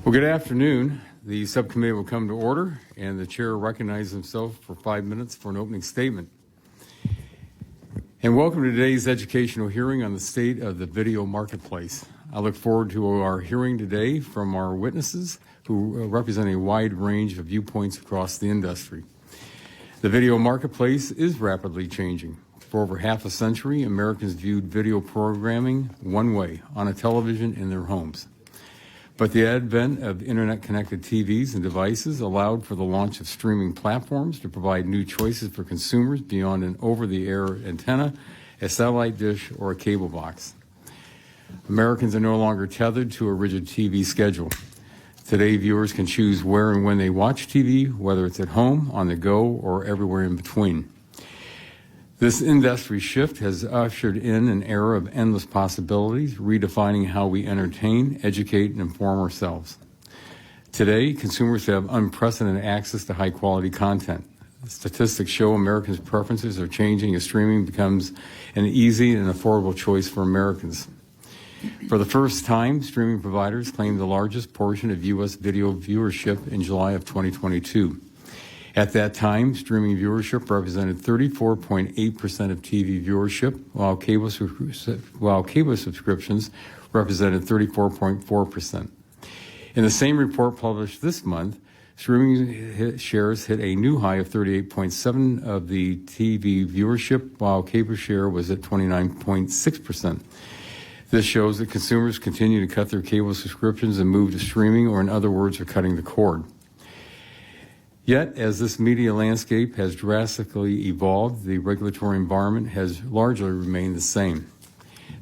Well, good afternoon. The subcommittee will come to order, and the chair recognizes himself for 5 minutes for an opening statement. And welcome to today's educational hearing on the state of the video marketplace. I look forward to our hearing today from our witnesses who represent a wide range of viewpoints across the industry. The video marketplace is rapidly changing. For over half a century, Americans viewed video programming one way, on a television in their homes. But the advent of internet-connected TVs and devices allowed for the launch of streaming platforms to provide new choices for consumers beyond an over-the-air antenna, a satellite dish, or a cable box. Americans are no longer tethered to a rigid TV schedule. Today, viewers can choose where and when they watch TV, whether it's at home, on the go, or everywhere in between. This industry shift has ushered in an era of endless possibilities, redefining how we entertain, educate, and inform ourselves. Today, consumers have unprecedented access to high-quality content. Statistics show Americans' preferences are changing as streaming becomes an easy and affordable choice for Americans. For the first time, streaming providers claimed the largest portion of U.S. video viewership in July of 2022. At that time, streaming viewership represented 34.8% of TV viewership, while cable subscriptions represented 34.4%. In the same report published this month, streaming shares hit a new high of 38.7% of the TV viewership, while cable share was at 29.6%. This shows that consumers continue to cut their cable subscriptions and move to streaming, or in other words, are cutting the cord. Yet, as this media landscape has drastically evolved, the regulatory environment has largely remained the same.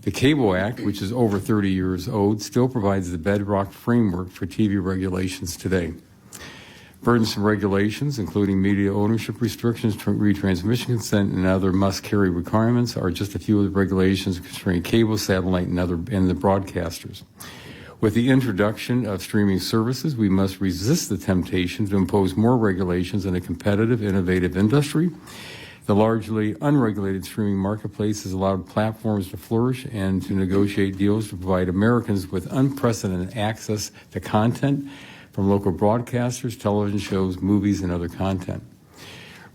The Cable Act, which is over 30 years old, still provides the bedrock framework for TV regulations today. Burdensome regulations, including media ownership restrictions, retransmission consent, and other must-carry requirements, are just a few of the regulations constraining cable, satellite, and the broadcasters. With the introduction of streaming services, we must resist the temptation to impose more regulations in a competitive, innovative industry. The largely unregulated streaming marketplace has allowed platforms to flourish and to negotiate deals to provide Americans with unprecedented access to content from local broadcasters, television shows, movies, and other content.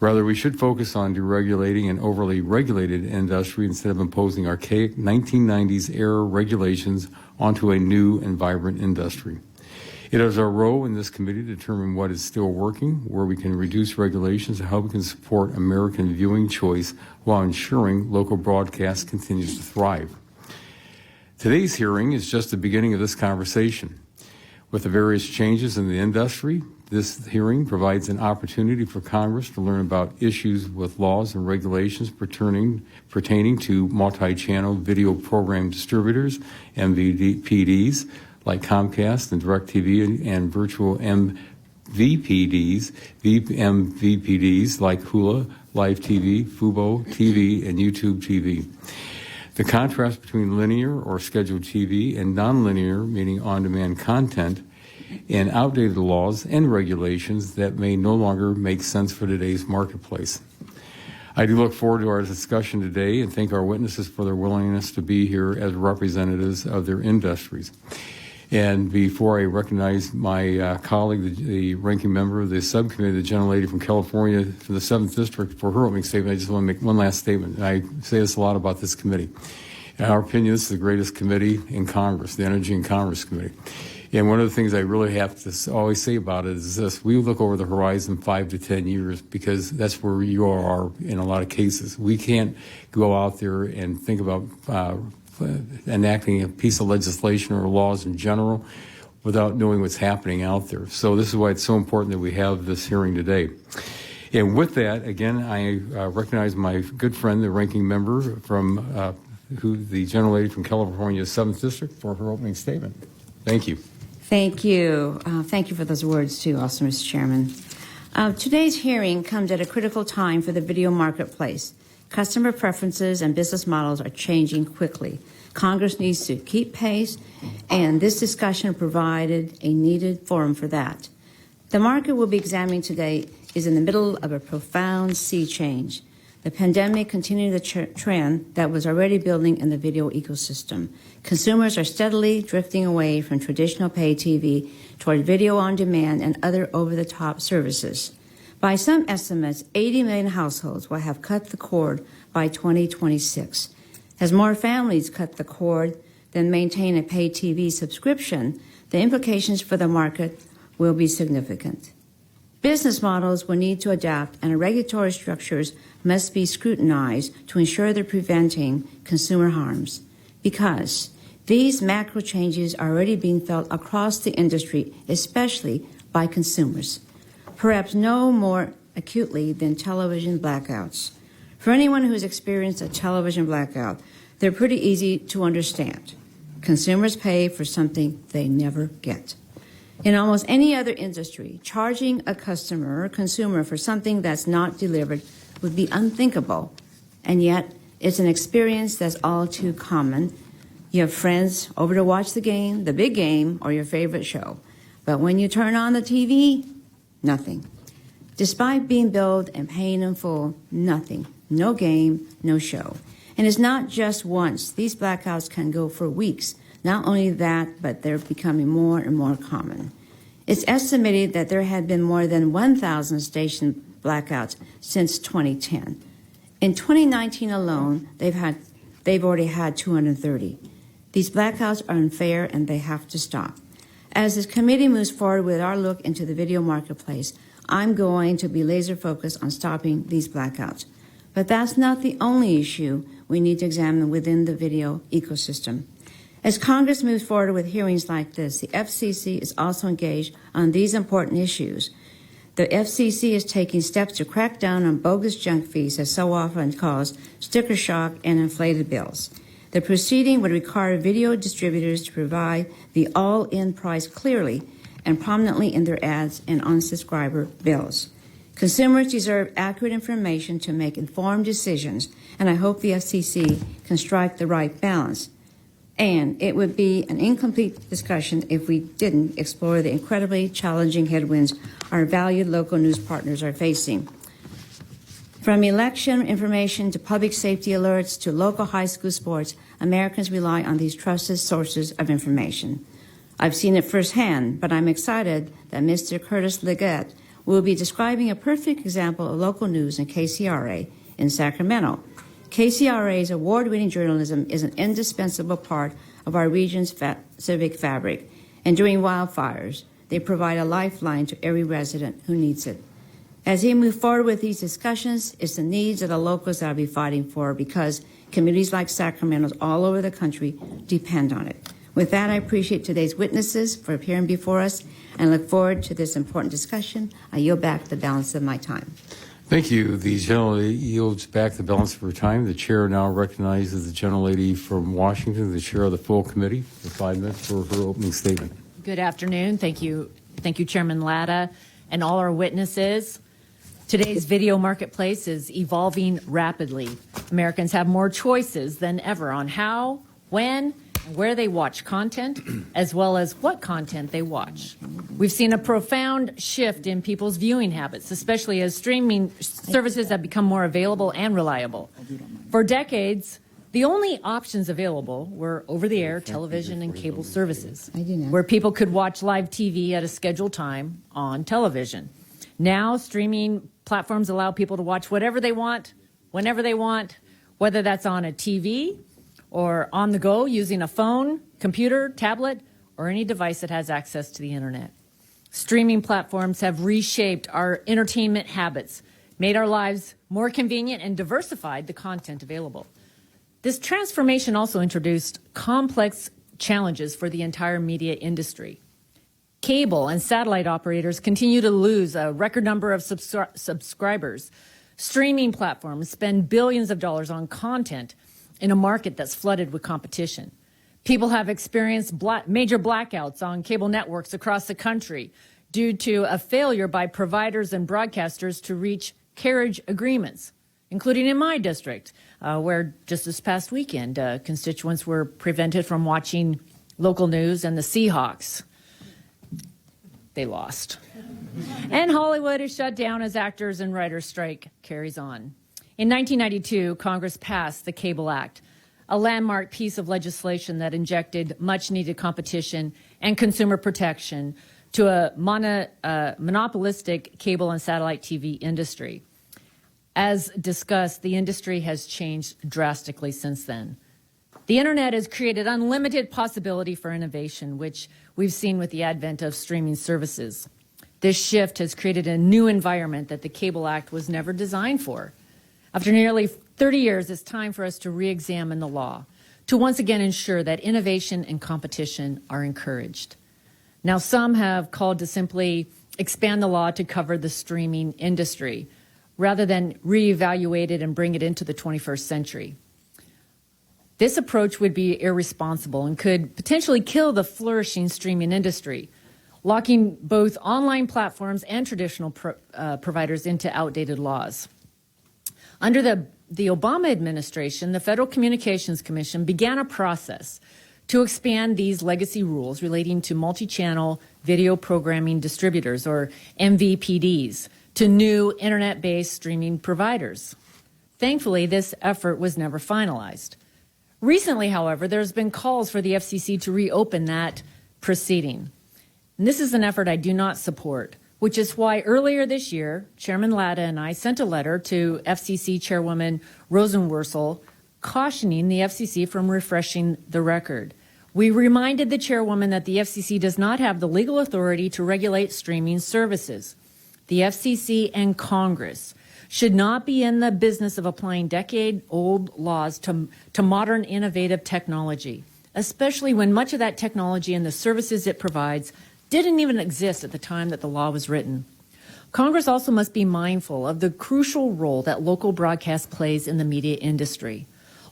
Rather, we should focus on deregulating an overly regulated industry instead of imposing archaic 1990s-era regulations onto a new and vibrant industry. It is our role in this committee to determine what is still working, where we can reduce regulations, and how we can support American viewing choice while ensuring local broadcast continues to thrive. Today's hearing is just the beginning of this conversation. With the various changes in the industry, this hearing provides an opportunity for Congress to learn about issues with laws and regulations pertaining to multi-channel video program distributors, MVPDs, like Comcast and DirecTV, and virtual MVPDs, like Hulu, Live TV, Fubo TV, and YouTube TV. The contrast between linear or scheduled TV and nonlinear, meaning on-demand content, and outdated laws and regulations that may no longer make sense for today's marketplace. I do look forward to our discussion today and thank our witnesses for their willingness to be here as representatives of their industries. And before I recognize my colleague, the ranking member of the subcommittee, the gentlelady from California, from the 7th District, for her opening statement, I just want to make one last statement. And I say this a lot about this committee. In our opinion, this is the greatest committee in Congress, the Energy and Commerce Committee. And one of the things I really have to always say about it is this: we look over the horizon 5 to 10 years, because that's where you are in a lot of cases. We can't go out there and think about enacting a piece of legislation or laws in general without knowing what's happening out there. So this is why it's so important that we have this hearing today. And with that, again, I recognize my good friend, the ranking member from the gentlelady from California's 7th District, for her opening statement. Thank you. Thank you. Thank you for those words, too, also, Mr. Chairman. Today's hearing comes at a critical time for the video marketplace. Customer preferences and business models are changing quickly. Congress needs to keep pace, and this discussion provided a needed forum for that. The market we'll be examining today is in the middle of a profound sea change. The pandemic continued the trend that was already building in the video ecosystem. Consumers are steadily drifting away from traditional pay TV toward video on demand and other over-the-top services. By some estimates, 80 million households will have cut the cord by 2026. As more families cut the cord than maintain a paid TV subscription, the implications for the market will be significant. Business models will need to adapt, and regulatory structures must be scrutinized to ensure they're preventing consumer harms, because these macro changes are already being felt across the industry, especially by consumers, perhaps no more acutely than television blackouts. For anyone who has experienced a television blackout, they're pretty easy to understand. Consumers pay for something they never get. In almost any other industry, charging a customer or consumer for something that's not delivered would be unthinkable, and yet it's an experience that's all too common. You have friends over to watch the game, the big game, or your favorite show. But when you turn on the TV, nothing. Despite being billed and paying in full, nothing. No game, no show. And it's not just once. These blackouts can go for weeks. Not only that, but they're becoming more and more common. It's estimated that there had been more than 1,000 station blackouts since 2010. In 2019 alone, they've already had 230. These blackouts are unfair and they have to stop. As this committee moves forward with our look into the video marketplace, I'm going to be laser focused on stopping these blackouts. But that's not the only issue we need to examine within the video ecosystem. As Congress moves forward with hearings like this, the FCC is also engaged on these important issues. The FCC is taking steps to crack down on bogus junk fees that so often cause sticker shock and inflated bills. The proceeding would require video distributors to provide the all-in price clearly and prominently in their ads and on subscriber bills. Consumers deserve accurate information to make informed decisions, and I hope the FCC can strike the right balance. And it would be an incomplete discussion if we didn't explore the incredibly challenging headwinds our valued local news partners are facing. From election information to public safety alerts to local high school sports, Americans rely on these trusted sources of information. I've seen it firsthand, but I'm excited that Mr. Curtis Leggett will be describing a perfect example of local news in KCRA in Sacramento. KCRA's award-winning journalism is an indispensable part of our region's civic fabric, and during wildfires, they provide a lifeline to every resident who needs it. As we move forward with these discussions, it's the needs of the locals that I'll be fighting for, because communities like Sacramento's all over the country depend on it. With that, I appreciate today's witnesses for appearing before us and look forward to this important discussion. I yield back the balance of my time. Thank you. The gentlelady yields back the balance of her time. The chair now recognizes the gentlelady from Washington, the chair of the full committee, for 5 minutes for her opening statement. Good afternoon. Thank you, Chairman Latta, and all our witnesses. Today's video marketplace is evolving rapidly. Americans have more choices than ever on how, when, and where they watch content, as well as what content they watch. We've seen a profound shift in people's viewing habits, especially as streaming services have become more available and reliable. For decades, the only options available were over-the-air television and cable services, where people could watch live TV at a scheduled time on television. Now, streaming platforms allow people to watch whatever they want, whenever they want, whether that's on a TV or on the go using a phone, computer, tablet, or any device that has access to the internet. Streaming platforms have reshaped our entertainment habits, made our lives more convenient, and diversified the content available. This transformation also introduced complex challenges for the entire media industry. Cable and satellite operators continue to lose a record number of subscribers. Streaming platforms spend billions of dollars on content in a market that's flooded with competition. People have experienced major blackouts on cable networks across the country due to a failure by providers and broadcasters to reach carriage agreements, including in my district, where just this past weekend, constituents were prevented from watching local news and the Seahawks. They lost. And Hollywood is shut down as actors and writers' strike carries on. In 1992, Congress passed the Cable Act, a landmark piece of legislation that injected much-needed competition and consumer protection to a monopolistic cable and satellite TV industry. As discussed, the industry has changed drastically since then. The internet has created unlimited possibility for innovation, which we've seen with the advent of streaming services. This shift has created a new environment that the Cable Act was never designed for. After nearly 30 years, it's time for us to re-examine the law, to once again ensure that innovation and competition are encouraged. Now, some have called to simply expand the law to cover the streaming industry, rather than reevaluate it and bring it into the 21st century. This approach would be irresponsible and could potentially kill the flourishing streaming industry, locking both online platforms and traditional providers into outdated laws. Under the Obama administration, the Federal Communications Commission began a process to expand these legacy rules relating to multi-channel video programming distributors, or MVPDs, to new internet-based streaming providers. Thankfully, this effort was never finalized. Recently, however, there's been calls for the FCC to reopen that proceeding. And this is an effort I do not support, which is why earlier this year, Chairman Latta and I sent a letter to FCC Chairwoman Rosenworcel cautioning the FCC from refreshing the record. We reminded the Chairwoman that the FCC does not have the legal authority to regulate streaming services. The FCC and Congress should not be in the business of applying decade-old laws to modern innovative technology, especially when much of that technology and the services it provides didn't even exist at the time that the law was written. Congress also must be mindful of the crucial role that local broadcast plays in the media industry.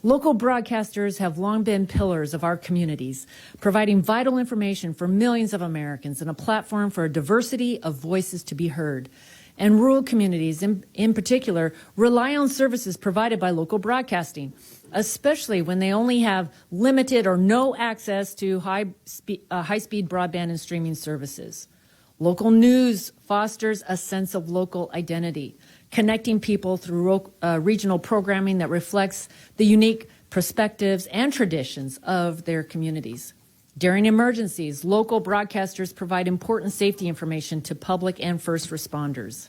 Local broadcasters have long been pillars of our communities, providing vital information for millions of Americans and a platform for a diversity of voices to be heard. And rural communities, in particular, rely on services provided by local broadcasting, especially when they only have limited or no access to high-speed broadband and streaming services. Local news fosters a sense of local identity, connecting people through regional programming that reflects the unique perspectives and traditions of their communities. During emergencies, local broadcasters provide important safety information to public and first responders.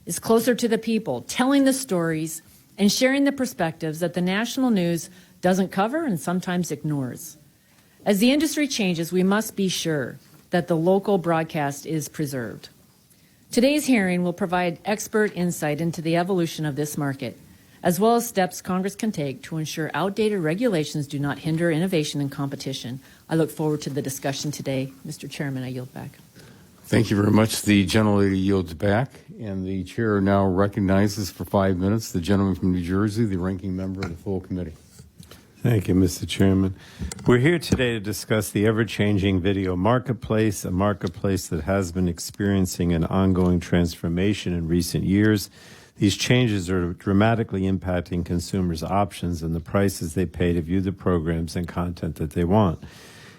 It's closer to the people, telling the stories and sharing the perspectives that the national news doesn't cover and sometimes ignores. As the industry changes, we must be sure that the local broadcast is preserved. Today's hearing will provide expert insight into the evolution of this market, as well as steps Congress can take to ensure outdated regulations do not hinder innovation and competition. I look forward to the discussion today. Mr. Chairman, I yield back. Thank you very much. The gentlelady yields back, and the chair now recognizes for 5 minutes the gentleman from New Jersey, the ranking member of the full committee. Thank you, Mr. Chairman. We're here today to discuss the ever-changing video marketplace, a marketplace that has been experiencing an ongoing transformation in recent years. These changes are dramatically impacting consumers' options and the prices they pay to view the programs and content that they want.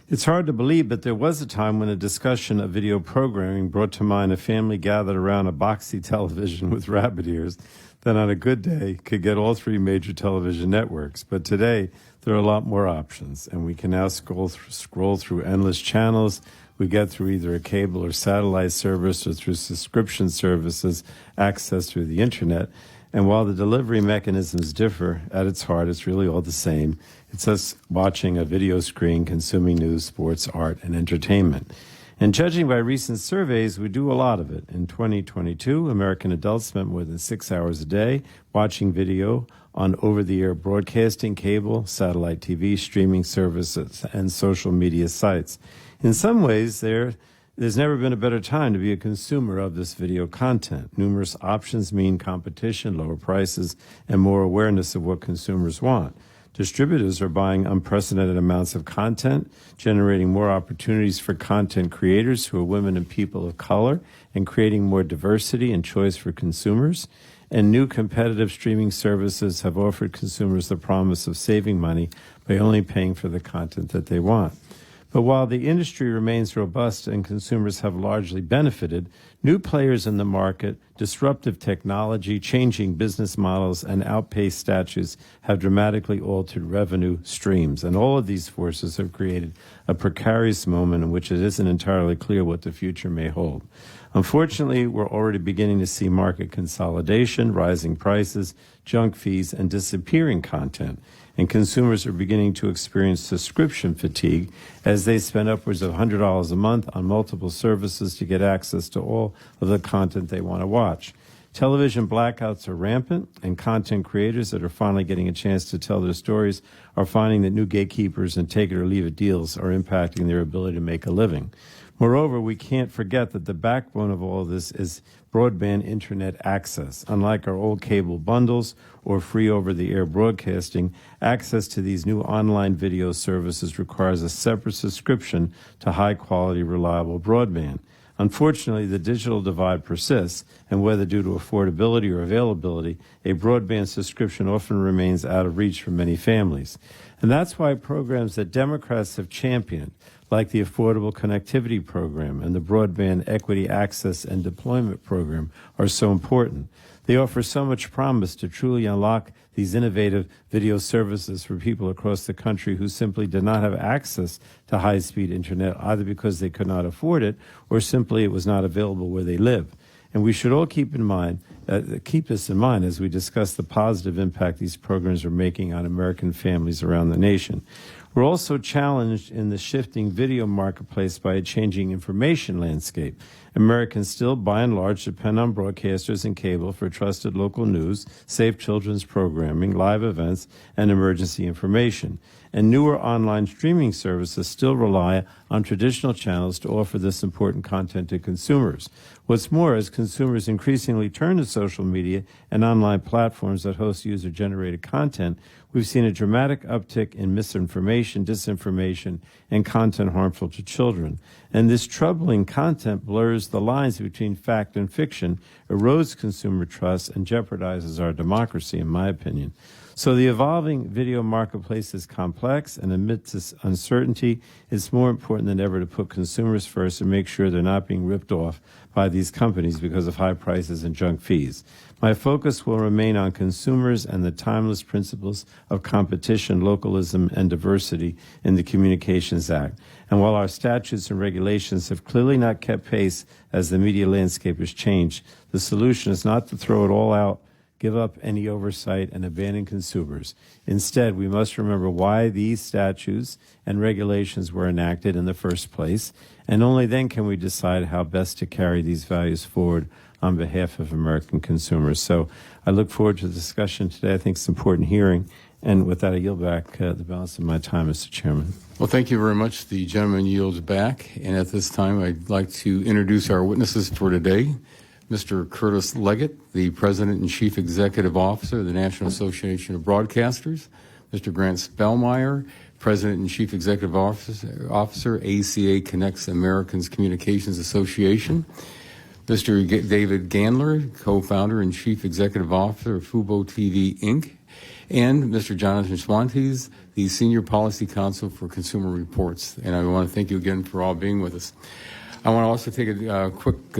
It's hard to believe, but there was a time when a discussion of video programming brought to mind a family gathered around a boxy television with rabbit ears that on a good day could get all three major television networks. But today, there are a lot more options, and we can now scroll through endless channels. We get through either a cable or satellite service or through subscription services accessed through the internet. And while the delivery mechanisms differ, at its heart, it's really all the same. It's us watching a video screen, consuming news, sports, art, and entertainment. And judging by recent surveys, we do a lot of it. In 2022, American adults spent more than 6 hours a day watching video on over-the-air broadcasting, cable, satellite TV, streaming services, and social media sites. In some ways, there's never been a better time to be a consumer of this video content. Numerous options mean competition, lower prices, and more awareness of what consumers want. Distributors are buying unprecedented amounts of content, generating more opportunities for content creators who are women and people of color, and creating more diversity and choice for consumers. And new competitive streaming services have offered consumers the promise of saving money by only paying for the content that they want. But while the industry remains robust and consumers have largely benefited, new players in the market disruptive technology, changing business models, and outpaced statutes have dramatically altered revenue streams. And all of these forces have created a precarious moment in which it isn't entirely clear what the future may hold. Unfortunately, we're already beginning to see market consolidation, rising prices, junk fees, and disappearing content. And consumers are beginning to experience subscription fatigue as they spend upwards of $100 a month on multiple services to get access to all of the content they want to watch. Television blackouts are rampant, and content creators that are finally getting a chance to tell their stories are finding that new gatekeepers and take-it-or-leave-it deals are impacting their ability to make a living. Moreover, we can't forget that the backbone of all of this is broadband internet access. Unlike our old cable bundles or free over-the-air broadcasting, access to these new online video services requires a separate subscription to high-quality, reliable broadband. Unfortunately, the digital divide persists, and whether due to affordability or availability, a broadband subscription often remains out of reach for many families. And that's why programs that Democrats have championed, like the Affordable Connectivity Program and the Broadband Equity Access and Deployment Program, are so important. They offer so much promise to truly unlock these innovative video services for people across the country who simply did not have access to high-speed internet, either because they could not afford it or simply it was not available where they live. And we should all keep this in mind as we discuss the positive impact these programs are making on American families around the nation. We're also challenged in the shifting video marketplace by a changing information landscape. Americans still, by and large, depend on broadcasters and cable for trusted local news, safe children's programming, live events, and emergency information. And newer online streaming services still rely on traditional channels to offer this important content to consumers. What's more, as consumers increasingly turn to social media and online platforms that host user-generated content, we've seen a dramatic uptick in misinformation, disinformation, and content harmful to children. And this troubling content blurs the lines between fact and fiction, erodes consumer trust, and jeopardizes our democracy, in my opinion. So the evolving video marketplace is complex, and amidst this uncertainty, it's more important than ever to put consumers first and make sure they're not being ripped off by these companies because of high prices and junk fees. My focus will remain on consumers and the timeless principles of competition, localism, and diversity in the Communications Act. And while our statutes and regulations have clearly not kept pace as the media landscape has changed, the solution is not to throw it all out, give up any oversight, and abandon consumers. Instead, we must remember why these statutes and regulations were enacted in the first place, and only then can we decide how best to carry these values forward on behalf of American consumers. So I look forward to the discussion today. I think it's an important hearing. And with that, I yield back the balance of my time, Mr. Chairman. Well, thank you very much. The gentleman yields back. And at this time, I'd like to introduce our witnesses for today. Mr. Curtis Leggett, the President and Chief Executive Officer of the National Association of Broadcasters. Mr. Grant Spellmeyer, President and Chief Executive Officer, ACA Connects Americans Communications Association. Mr. David Gandler, Co-Founder and Chief Executive Officer of Fubo TV, Inc., and Mr. Jonathan Schwantes, the Senior Policy Counsel for Consumer Reports. And I want to thank you again for all being with us. I want to also take a quick